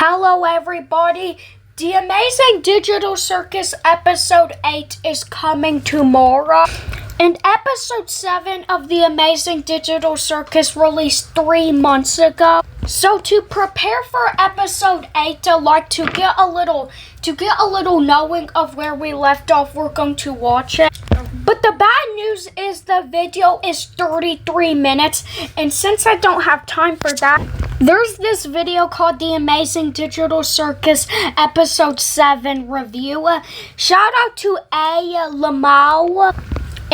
Hello everybody, the Amazing Digital Circus episode 8 is coming tomorrow, and episode 7 of the Amazing Digital Circus released 3 months ago. So to prepare for episode 8, to get a little knowing of where we left off, we're going to watch it. But the bad news is the video is 33 minutes, and since I don't have time for that, there's this video called The Amazing Digital Circus Episode 7 Review. Shout out to A. Lamau.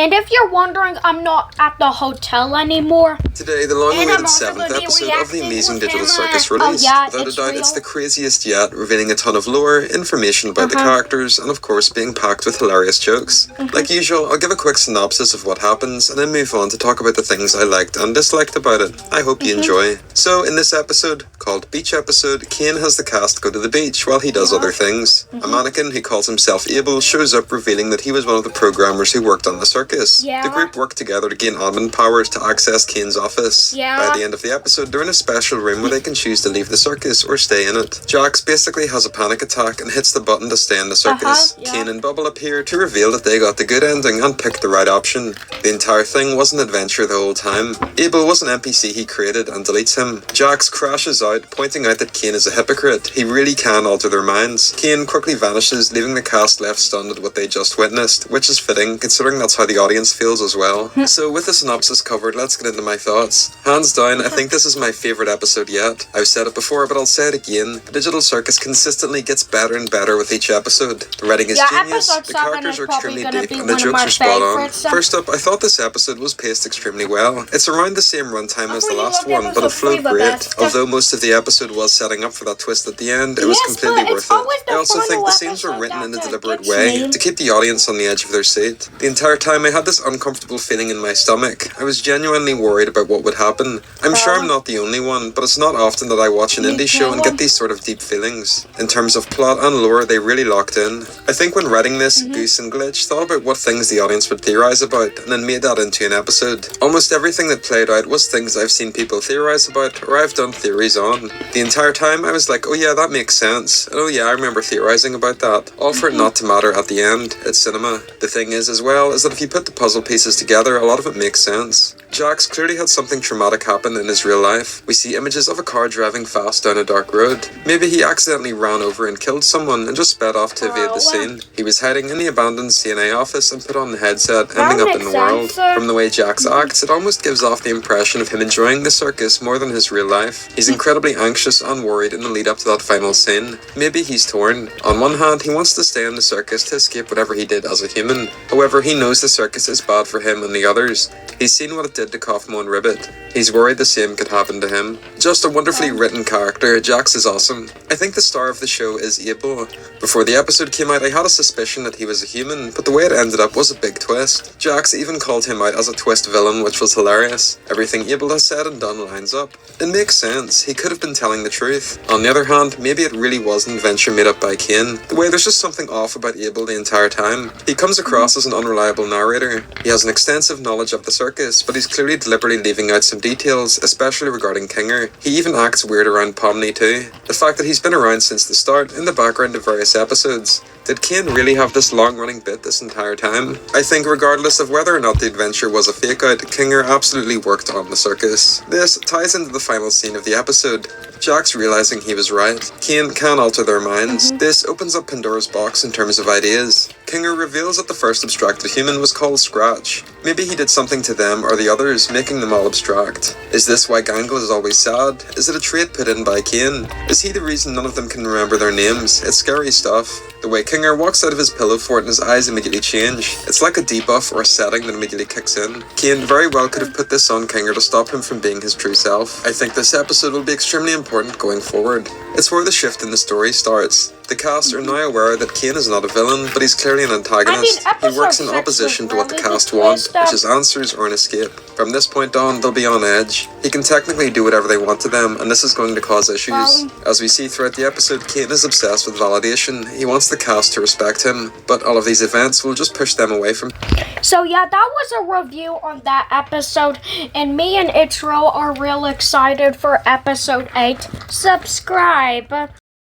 And if you're wondering, I'm not at the hotel anymore. Today, the long-awaited 7th episode of The Amazing Digital Circus released. Without a doubt, it's the craziest yet, revealing a ton of lore, information about the characters, and of course, being packed with hilarious jokes. Like usual, I'll give a quick synopsis of what happens, and then move on to talk about the things I liked and disliked about it. I hope you enjoy. So, in this episode, called Beach Episode, Kane has the cast go to the beach while he does other things. A mannequin who calls himself Abel shows up, revealing that he was one of the programmers who worked on the circus. The group worked together to gain admin powers to access Kane's office. By the end of the episode, they're in a special room where they can choose to leave the circus or stay in it. Jax basically has a panic attack and hits the button to stay in the circus. Kane and Bubble appear to reveal that they got the good ending and picked the right option. The entire thing was an adventure the whole time. Abel was an NPC he created and deletes him. Jax crashes out, pointing out that Kane is a hypocrite. He really can alter their minds. Kane quickly vanishes, leaving the cast left stunned at what they just witnessed, which is fitting considering that's how the audience feels as well. So with the synopsis covered, let's get into my thoughts. Hands down, I think this is my favourite episode yet. I've said it before, but I'll say it again. The Digital Circus consistently gets better and better with each episode. The writing is genius, the characters are extremely deep, and the jokes are spot on. First up, I thought this episode was paced extremely well. It's around the same runtime as the last one, but it flowed great. Although most of the episode was setting up for that twist at the end, it was completely worth it. I also think the scenes were written in a deliberate way to keep the audience on the edge of their seat. The entire time I had this uncomfortable feeling in my stomach. I was genuinely worried about what would happen. I'm sure I'm not the only one, but it's not often that I watch an indie show and get these sort of deep feelings. In terms of plot and lore, they really locked in. I think when writing this, Goose and Glitch thought about what things the audience would theorize about, and then made that into an episode. Almost everything that played out was things I've seen people theorize about, or I've done theories on. The entire time, I was like, oh yeah, that makes sense. And oh yeah, I remember theorizing about that. All for it not to matter at the end. It's cinema. The thing is, as well, is that if you put the puzzle pieces together, a lot of it makes sense. Jax clearly had something traumatic happen in his real life. We see images of a car driving fast down a dark road. Maybe he accidentally ran over and killed someone and just sped off to evade the scene. He was hiding in the abandoned CNA office and put on the headset, ending up in the world. From the way Jax acts, it almost gives off the impression of him enjoying the circus more than his real life. He's incredibly anxious and worried in the lead up to that final scene. Maybe he's torn. On one hand, he wants to stay in the circus to escape whatever he did as a human. However, he knows the circus is bad for him and the others. He's seen what it did to Kaufmo and Ribbit. He's worried the same could happen to him. Just a wonderfully written character, Jax is awesome. I think the star of the show is Abel. Before the episode came out, I had a suspicion that he was a human, but the way it ended up was a big twist. Jax even called him out as a twist villain, which was hilarious. Everything Abel has said and done lines up. It makes sense, he could have been telling the truth. On the other hand, maybe it really was an adventure made up by Kane. The way there's just something off about Abel the entire time. He comes across as an unreliable narrator. He has an extensive knowledge of the circus, but he's clearly deliberately leaving out some details, especially regarding Kinger. He even acts weird around Pomni too. The fact that he's been around since the start, in the background of various episodes. Did Kane really have this long-running bit this entire time? I think regardless of whether or not the adventure was a fake-out, Kinger absolutely worked on the circus. This ties into the final scene of the episode. Jax realizing he was right. Kane can alter their minds. This opens up Pandora's box in terms of ideas. Kinger reveals that the first abstracted human was called Scratch. Maybe he did something to them or the others, making them all abstract. Is this why Gangle is always sad? Is it a trait put in by Kane? Is he the reason none of them can remember their names? It's scary stuff. The way Kinger walks out of his pillow fort and his eyes immediately change. It's like a debuff or a setting that immediately kicks in. Kane very well could have put this on Kinger to stop him from being his true self. I think this episode will be extremely important going forward. It's where the shift in the story starts. The cast are now aware that Kane is not a villain, but he's clearly an antagonist. He works in opposition to what the cast want, which is answers or an escape. From this point on, they'll be on edge. He can technically do whatever they want to them, and this is going to cause issues. As we see throughout the episode, Kane is obsessed with validation. He wants the cast to respect him, but all of these events will just push them away from. So yeah, that was a review on that episode, and me and ItsReal are real excited for episode 8. Subscribe!